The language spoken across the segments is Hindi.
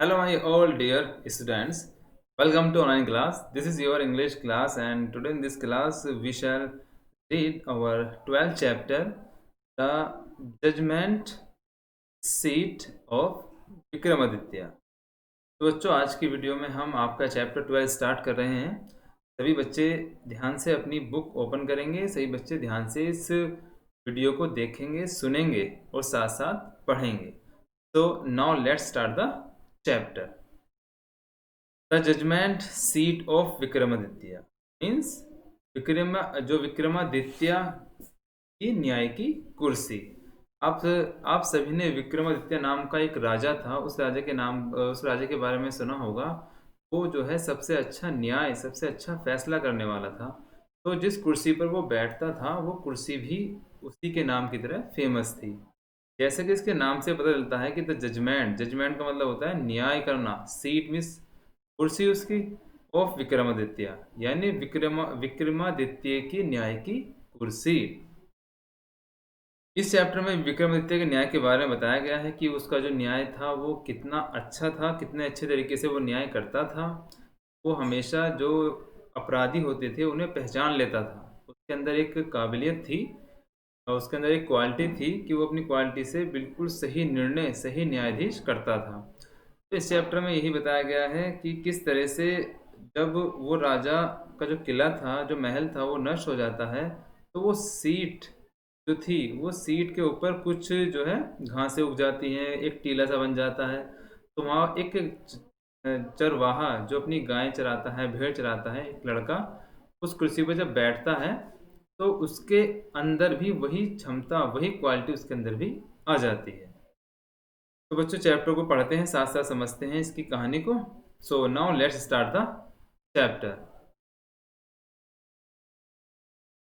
Hello, my all dear students. Welcome to online class. This is your English class, and today in this class we shall read our 12th chapter, the Judgment Seat of Vikramaditya. तो बच्चों, आज की वीडियो में हम आपका चैप्टर 12 स्टार्ट कर रहे हैं। सभी बच्चे ध्यान से अपनी बुक ओपन करेंगे, सभी बच्चे ध्यान से इस वीडियो को देखेंगे, सुनेंगे और साथ साथ पढ़ेंगे। तो now let's start the chapter. The judgement seat of Vikramaditya means Vikramaditya की न्याय की कुर्सी। आप सभी ने विक्रमादित्य नाम का एक राजा था, उस राजा के बारे में सुना होगा। वो जो है सबसे अच्छा न्याय, सबसे अच्छा फैसला करने वाला था। तो जिस कुर्सी पर वो बैठता था वो कुर्सी भी उसी के नाम की तरह फेमस थी। जैसे कि इसके नाम से पता चलता है कि द जजमेंट का मतलब होता है न्याय करना। सीट मीन्स कुर्सी उसकी, ऑफ विक्रमादित्य यानी विक्रमादित्य की न्याय की कुर्सी। इस चैप्टर में विक्रमादित्य के न्याय के बारे में बताया गया है कि उसका जो न्याय था वो कितना अच्छा था, कितने अच्छे तरीके से वो न्याय करता था। वो हमेशा जो अपराधी होते थे उन्हें पहचान लेता था। उसके अंदर एक काबिलियत थी और उसके अंदर एक क्वालिटी थी कि वो अपनी क्वालिटी से बिल्कुल सही निर्णय, सही न्यायाधीश करता था। तो इस चैप्टर में यही बताया गया है कि किस तरह से जब वो राजा का जो किला था, जो महल था, वो नष्ट हो जाता है तो वो सीट जो थी, वो सीट के ऊपर कुछ जो है घासें उग जाती हैं, एक टीला सा बन जाता है। तो वहाँ एक चरवाहा जो अपनी गाय चराता है, भेड़ चराता है, एक लड़का उस कुर्सी पर जब बैठता है तो उसके अंदर भी वही क्षमता, वही क्वालिटी उसके अंदर भी आ जाती है। तो बच्चों, चैप्टर को पढ़ते हैं, साथ साथ समझते हैं इसकी कहानी को। So now let's start the chapter.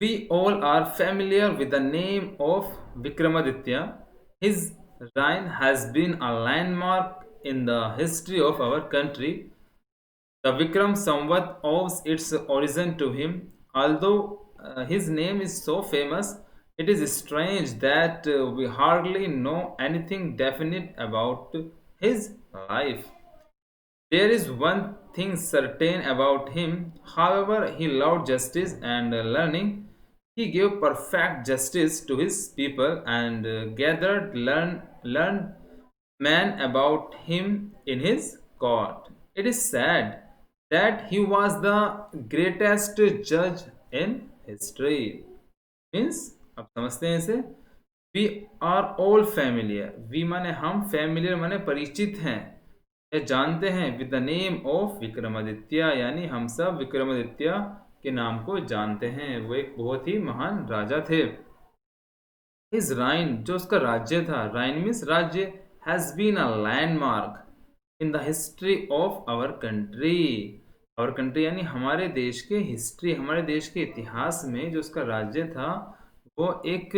We all are familiar with the name of Vikramaditya. His reign has been a landmark in the history of our country. The Vikram Samvat owes its origin to him. Although his name is so famous, it is strange that we hardly know anything definite about his life. There is one thing certain about him, however, he loved justice and learning. He gave perfect justice to his people and gathered learned men about him in his court. It is sad that he was the greatest judge in history. Means, अब समझते हैं इसे। We are all familiar, we माने हम, फैमिलियर माने परिचित हैं या जानते हैं, with the name of Vikramaditya यानी हम सब विक्रमादित्य के नाम को जानते हैं। वो एक बहुत ही महान राजा थे। हिज राइन, जो उसका राज्य था, राइन मीन्स राज्य, has been a landmark in the history of our country. Our country यानी हमारे देश के हिस्ट्री, हमारे देश के इतिहास में जो उसका राज्य था वो एक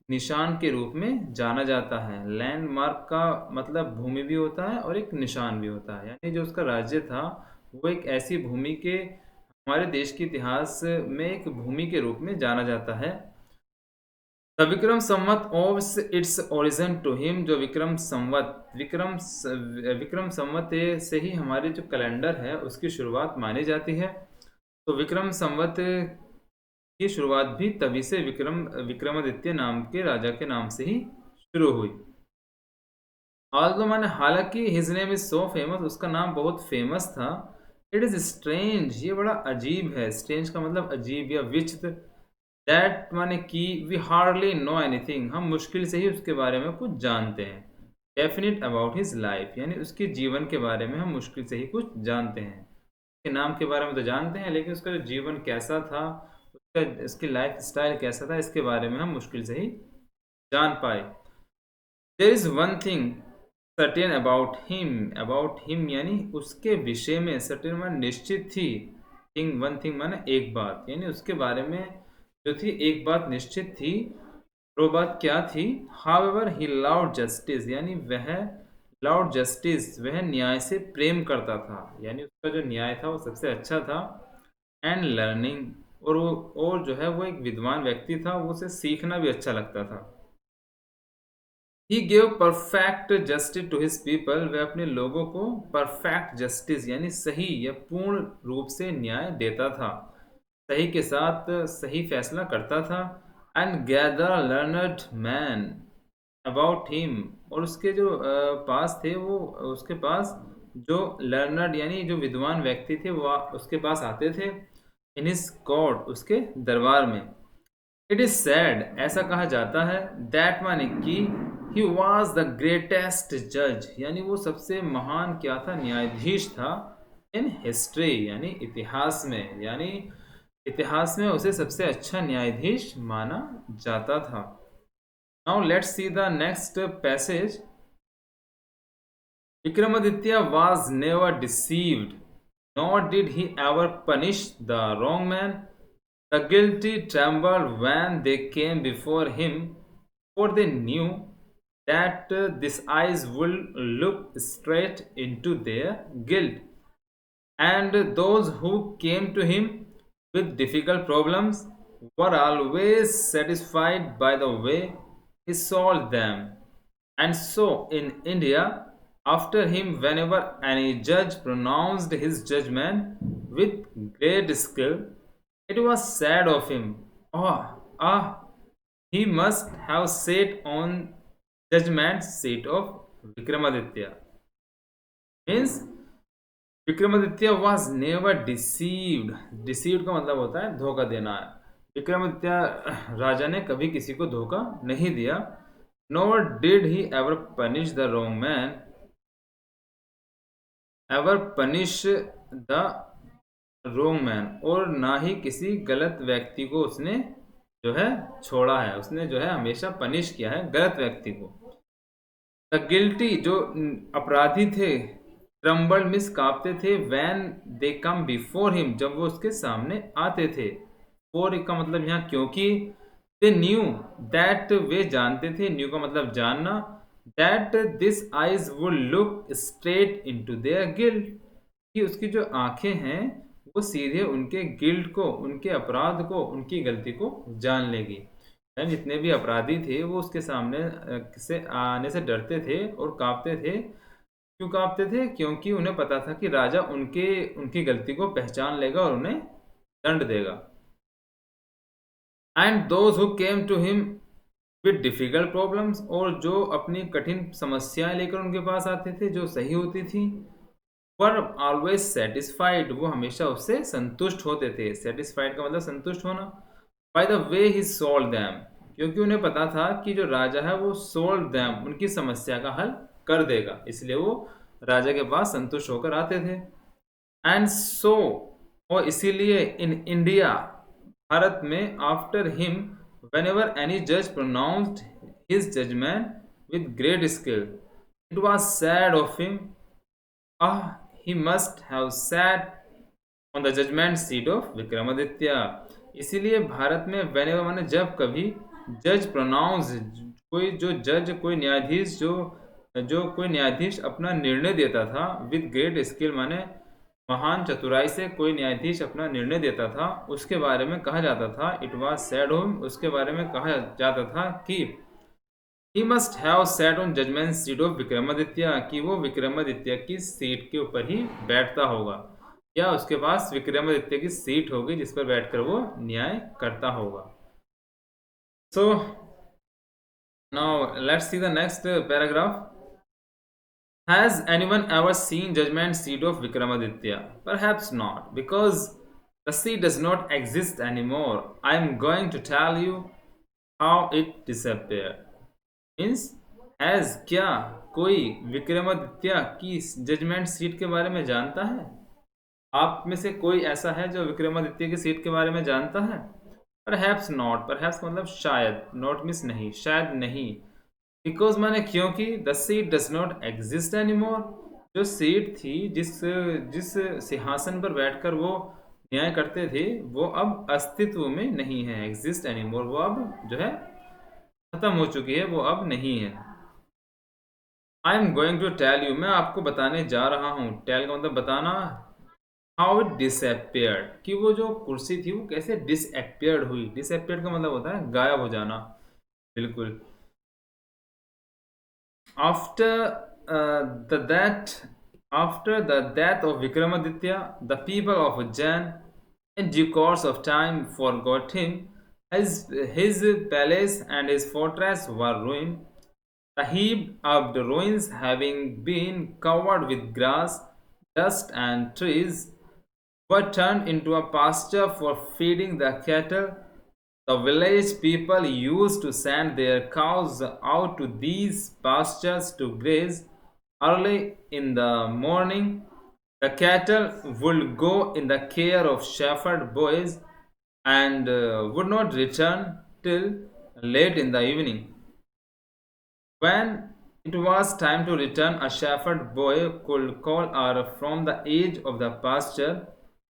निशान के रूप में जाना जाता है। लैंडमार्क का मतलब भूमि भी होता है और एक निशान भी होता है, यानी जो उसका राज्य था वो एक ऐसी भूमि के, हमारे देश के इतिहास में एक भूमि के रूप में जाना जाता है। The Vikram Samvat owes its origin to him, जो विक्रम संवत से ही हमारे जो कैलेंडर है उसकी शुरुआत मानी जाती है। तो विक्रम संवत की शुरुआत भी तभी से विक्रमादित्य नाम के राजा के नाम से ही शुरू हुई। ऑल्दो माने हालांकि his name is so famous, उसका नाम बहुत फेमस था। इट इज स्ट्रेंज, ये बड़ा अजीब है। स्ट्रेंज का मतलब अजीब या विचित्र। दैट माने कि वी हार्डली नो एनीथिंग, हम मुश्किल से ही उसके बारे में कुछ जानते हैं। डेफिनेट अबाउट हिज लाइफ यानी उसके जीवन के बारे में हम मुश्किल से ही कुछ जानते हैं। उसके नाम के बारे में तो जानते हैं, लेकिन उसका जो जीवन कैसा था, उसकी लाइफ स्टाइल कैसा था, इसके बारे में हम मुश्किल से ही जान पाए। There is one thing certain about him यानी उसके विषय में, सर्टेन माने निश्चित थी, थिंग माने एक बात, यानी उसके बारे में जो थी एक बात निश्चित थी। वो बात क्या थी? हाउएवर ही लव्ड जस्टिस यानी वह लव्ड जस्टिस, वह न्याय से प्रेम करता था, यानी उसका जो न्याय था वो सबसे अच्छा था। एंड लर्निंग, और जो है वो एक विद्वान व्यक्ति था, वो उसे सीखना भी अच्छा लगता था। He gave perfect justice to his people, वह अपने लोगों को परफेक्ट जस्टिस यानी सही या पूर्ण रूप से न्याय देता था, सही के साथ सही फैसला करता था। And gather learned man about him, और उसके जो पास थे वो, उसके पास जो लर्नड यानी जो विद्वान व्यक्ति थे वो उसके पास आते थे। इन हिज कोर्ट, उसके दरबार में। इट इज सैड, ऐसा कहा जाता है, दैट माने कि ही वॉज द ग्रेटेस्ट जज, यानी वो सबसे महान क्या था, न्यायाधीश था। इन हिस्ट्री यानी इतिहास में, यानी इतिहास में उसे सबसे अच्छा न्यायाधीश माना जाता था। Now let's see the next passage. Vikramaditya was never deceived, nor did he ever punish the wrong man. The guilty trembled when they came before him, for they knew that these eyes would look straight into their guilt. And those who came to him with difficult problems were always satisfied by the way he solved them. And so in India, after him, whenever any judge pronounced his judgment with great skill, it was said of him, ah, he must have sat on judgment seat of Vikramaditya. Means Vikramaditya was never deceived. Deceived का मतलब होता है धोखा देना है। विक्रमादित्य राजा ने कभी किसी को धोखा नहीं दिया। Nor did he ever punish the wrong man, ever punish the wrong man, और ना ही किसी गलत व्यक्ति को उसने जो है छोड़ा है, उसने जो है हमेशा पनिश किया है गलत व्यक्ति को। द गिल्टी, जो अपराधी थे, ट्रम्बल मिस कांपते थे, when they come before him, जब वो उसके सामने आते थे। फोर का मतलब यहाँ क्योंकि, दे न्यू दैट, वे जानते थे, न्यू का मतलब जानना, that this eyes would look straight into their guilt, कि उसकी जो आंखें हैं वो सीधे उनके गिल्ट को, उनके अपराध को, उनकी गलती को जान लेगी। जितने भी अपराधी थे वो उसके सामने से आने से डरते थे और कांपते थे। क्यों कांपते थे? क्योंकि उन्हें पता था कि राजा उनकी गलती को पहचान लेगा और उन्हें दंड देगा। And those who came to him with difficult problems, और जो अपनी कठिन समस्याएं लेकर उनके पास आते थे जो सही होती थी, वर ऑलवेज सेटिस्फाइड, वो हमेशा उससे संतुष्ट होते थे। सेटिस्फाइड का मतलब संतुष्ट होना। By the way he solve them, क्योंकि उन्हें पता था कि जो राजा है वो सोल्व दैम, उनकी समस्या का हल कर देगा, इसलिए वो राजा के पास संतुष्ट होकर आते थे। एंड सो, और इसीलिए इन इंडिया, भारत में, after him whenever any judge pronounced his judgment with great skill, it was said of him, ah, he must have sat on the judgment seat of Vikramaditya. इसीलिए भारत में whenever माने जब कभी, जज प्रोनाउंस, कोई जो जज, कोई न्यायाधीश, जो कोई न्यायाधीश अपना निर्णय देता था, विद ग्रेट स्किल माने महान चतुराई से कोई न्यायाधीश अपना निर्णय देता था, उसके बारे में कहा जाता था, इट वाज सेड होम, उसके बारे में कहा जाता था कि he must have set on judgement seat of Vikramaditya, कि वो विक्रमादित्य की सीट के ऊपर ही बैठता होगा, या उसके पास विक्रमादित्य की सीट होगी जिस पर बैठकर वो न्याय करता होगा। So now let's see the next paragraph. Has anyone ever seen judgment seat of Vikramaditya? Perhaps not, because the seat does not exist anymore. I am going to tell you how it disappeared. Means, has, क्या कोई विक्रमादित्य की जजमेंट सीट के बारे में जानता है? आप में से कोई ऐसा है जो विक्रमादित्य की सीट के बारे में जानता है? Perhaps not. Perhaps मतलब शायद, not मीन्स नहीं, शायद नहीं। बिकॉज माने क्योंकि, the seat does not exist any more, जो सीट थी, जिस सिंहासन पर बैठकर वो न्याय करते थे, वो अब अस्तित्व में नहीं है। एग्जिस्ट एनी मोर, वो अब जो है खत्म हो चुकी है, वो अब नहीं है। I am going to tell you, मैं आपको बताने जा रहा हूँ। टेल का मतलब बताना। हाउ इट डिसअपियर्ड, कि वो जो कुर्सी थी वो कैसे डिसअपियर्ड हुई। डिसअपियर्ड का मतलब होता है गायब हो जाना, बिल्कुल। After the that after the death of Vikramaditya, the people of Ujjain, in due course of time, forgot him. His palace and his fortress were ruined. The heaped up ruins, having been covered with grass, dust, and trees, were turned into a pasture for feeding the cattle. The village people used to send their cows out to these pastures to graze. Early in the morning, the cattle would go in the care of shepherd boys and would not return till late in the evening. When it was time to return, a shepherd boy could call her from the edge of the pasture,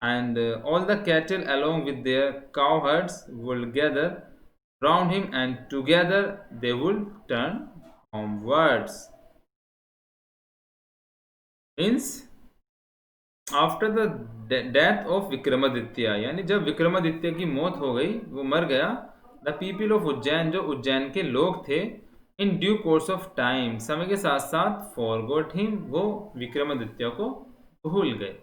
and all the cattle, along with their cowherds, would gather round him, and together they would turn homewards. Means after the death of Vikramaditya, यानी जब विक्रमादित्य की मौत हो गई, वो मर गया, द पीपल ऑफ उज्जैन, जो उज्जैन के लोग थे, in due course of time, समय के साथ साथ, फॉरगॉट हिम, वो विक्रमादित्य को भूल गए.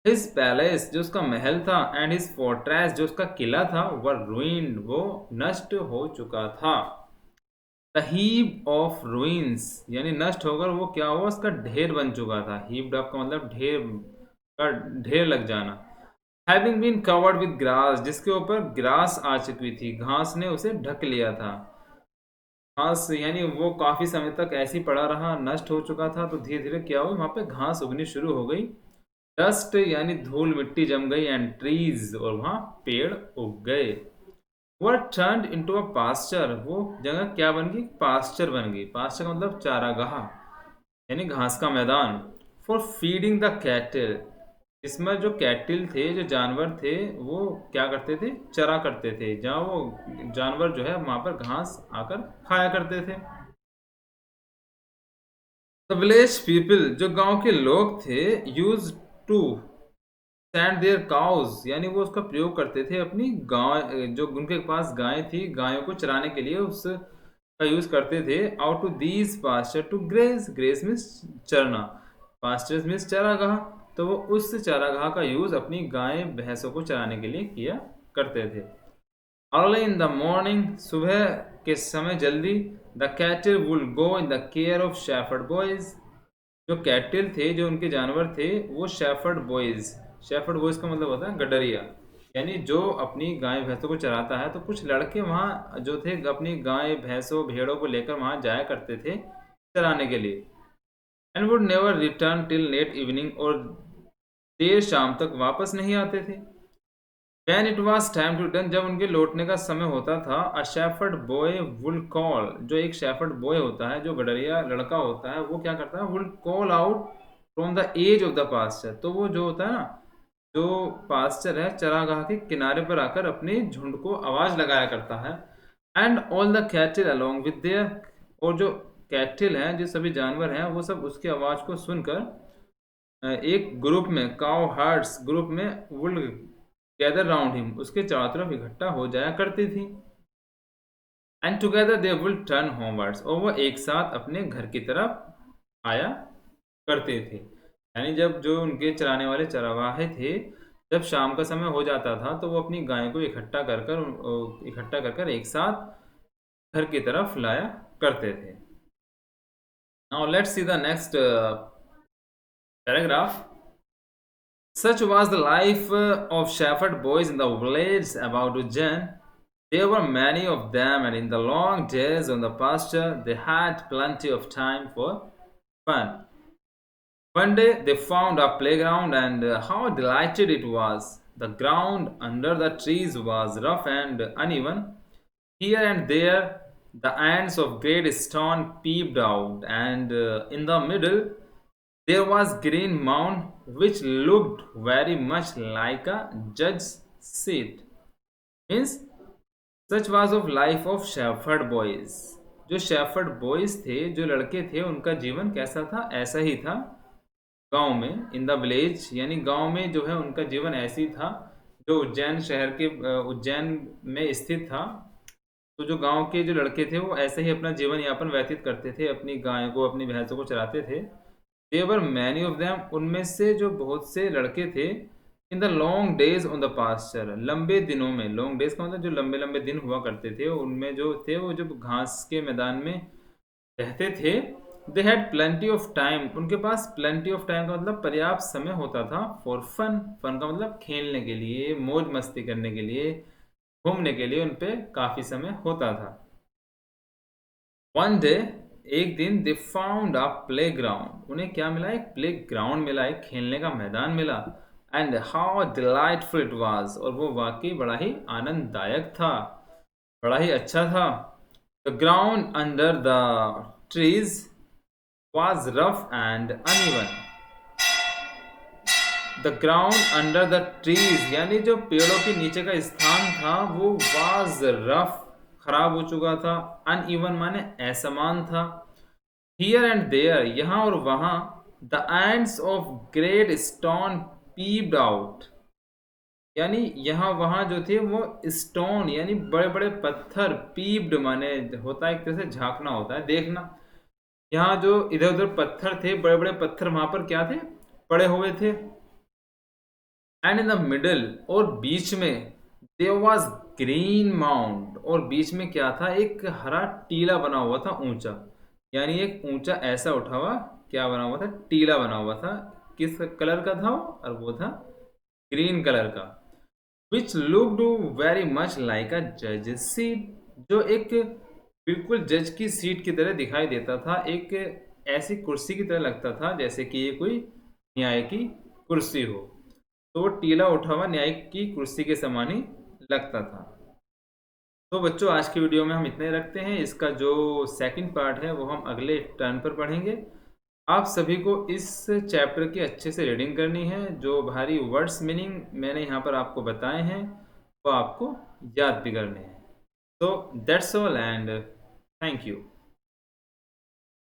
हिज पैलेस, जो उसका महल था, एंड हिज फोर्ट्रेस, जो उसका किला था, वर रूइंड, वो नष्ट हो चुका था. द हीप ऑफ रूइंस, यानी नष्ट होकर वो क्या हुआ, उसका ढेर बन चुका था. हीप्ड अप का मतलब ढेर का ढेर लग जाना. Having been covered with grass, जिसके ऊपर ग्रास आ चुकी थी, घास ने उसे ढक लिया था. घास यानी वो काफी समय तक ऐसे ही पड़ा रहा, नष्ट हो चुका था, तो धीरे धीरे क्या हुआ, वहां पे घास उगनी शुरू हो गई. डस्ट यानी धूल मिट्टी जम गई, एंड ट्रीज, और वहां पेड़ उग गए. वर टर्न्ड इनटू अ पास्चर, वो जगह क्या बन गई, पास्चर बन गई. पास्चर का मतलब चारागाह, यानी घास का मैदान. फॉर फीडिंग द कैटल, इसमें जो कैटिल थे, जो जानवर थे, वो क्या करते थे, चरा करते थे, जहाँ वो जानवर जो है वहां पर घास आकर खाया करते थे. द विलेज पीपल, जो गांव के लोग थे, use to send their cows, यानी वो उसका प्रयोग करते थे अपनी गाय, जो उनके पास गायें थी, गायों को चराने के लिए उसका यूज करते थे. Out to these pasture to graze, graze means चरना, पास्चर्स मीन्स चारागाह, तो वो उस चारागाह का यूज अपनी गाय भैंसों को चराने के लिए किया करते थे. अर्ली इन द मॉर्निंग, सुबह के समय जल्दी, the cattle would go in the care of shepherd boys, जो कैटल थे, जो उनके जानवर थे, वो शेफर्ड बॉयज, शेफर्ड बॉयज का मतलब होता है गडरिया, यानी जो अपनी गाय भैंसों को चराता है. तो कुछ लड़के वहाँ जो थे, अपनी गाय भैंसों भेड़ों को लेकर वहाँ जाया करते थे चराने के लिए. And would never return till late evening, और देर शाम तक वापस नहीं आते थे. When it was time to return, जब उनके लौटने का समय होता था, a shepherd boy would call, जो एक shepherd boy होता है, जो गडरिया लड़का होता है, वो क्या करता है, would call out from the edge of the pasture, तो वो जो होता है ना, जो पास्चर है, चरागाह के किनारे पर आकर अपने झुंड को आवाज लगाया करता है. And all the cattle along with their, और जो कैटल हैं, जो सभी जानवर हैं, वो सब उसकी आवाज को सुनकर एक ग्रुप में, काउ हर्ड्स ग्रुप में, वुड गैदर राउंड हिम, उसके चारों तरफ इकट्ठा हो जाया करती थी. And together they will turn homewards, और वो एक साथ अपने घर की तरफ आया करते थे. यानी जब जो उनके चराने वाले चरवाहे थे, जब शाम का समय हो जाता था, तो वो अपनी गायों को इकट्ठा कर कर एक साथ घर की तरफ लाया करते थे. Now let's see the next paragraph. Such was the life of shepherd boys in the village about Ujjain. There were many of them, and in the long days on the pasture, they had plenty of time for fun. One day they found a playground, and how delighted it was! The ground under the trees was rough and uneven. Here and there, the ends of great stone peeped out, and in the middle, there was green mound which looked very much like a judge's seat. Means such was of life of shepherd boys. जो शेफर्ड बॉयज थे, जो लड़के थे, उनका जीवन कैसा था, ऐसा ही था गांव में. इन द विलेज, यानी गांव में जो है उनका जीवन ऐसी था, जो उज्जैन शहर के उज्जैन में स्थित था. तो जो गांव के जो लड़के थे वो ऐसे ही अपना जीवन यापन व्यतीत करते थे, अपनी गाय को अपनी भैंसों को चराते थे। देवर मैनी ऑफ देम, उनमें से जो बहुत से लड़के थे, in the long days on the pasture, लंबे दिनों में, लॉन्ग डेज का मतलब जो लंबे लंबे दिन हुआ करते थे, उनमें जो थे वो जब घास के मैदान में रहते थे। They had plenty of time, उनके पास प्लेंटी ऑफ टाइम का मतलब पर्याप्त समय होता था। फॉर फन, फन का मतलब खेलने के लिए, मौज मस्ती करने के लिए, घूमने के लिए उन पे काफी समय होता था। वन डे, एक दिन, they found a play ground, उन्हें क्या मिला? एक प्ले ग्राउंड मिला, एक खेलने का मैदान मिला। And how delightful it was, और वो वाकई बड़ा ही आनंददायक था, बड़ा ही अच्छा था। The ground under the trees was rough and uneven. The ground under the trees, यानी जो पेड़ों के नीचे का स्थान था वो was रफ, खराब हो चुका था। अनइवन माने असमान था। हियर एंड देयर, यहाँ और वहाँ। The ends of great stone peeped out, यानी यहाँ वहाँ जो थे वो स्टोन यानी बड़े बड़े पत्थर, पीप्ड माने होता है एक तरह से झांकना, होता है देखना। यहाँ जो इधर उधर पत्थर थे, बड़े बड़े पत्थर वहां पर क्या थे? पड़े हुए थे। एंड इन द मिडल, और बीच में, देयर वाज ग्रीन माउंट, और बीच में क्या था? एक हरा टीला बना हुआ था, ऊंचा, यानी एक ऊंचा ऐसा उठा हुआ क्या बना हुआ था? टीला बना हुआ था। किस कलर का था वो? और वो था ग्रीन कलर का। Which looked very much like a जज सीट, जो एक बिल्कुल जज की सीट की तरह दिखाई देता था, एक ऐसी कुर्सी की तरह लगता था जैसे कि ये कोई न्याय की कुर्सी हो। तो वो टीला उठा हुआ न्यायिक की कुर्सी के समान ही लगता था। तो बच्चों, आज की वीडियो में हम इतने रखते हैं। इसका जो सेकंड पार्ट है वो हम अगले टर्न पर पढ़ेंगे। आप सभी को इस चैप्टर की अच्छे से रीडिंग करनी है। जो भारी वर्ड्स मीनिंग मैंने यहाँ पर आपको बताए हैं वो आपको याद भी करने हैं। So that's all and thank you.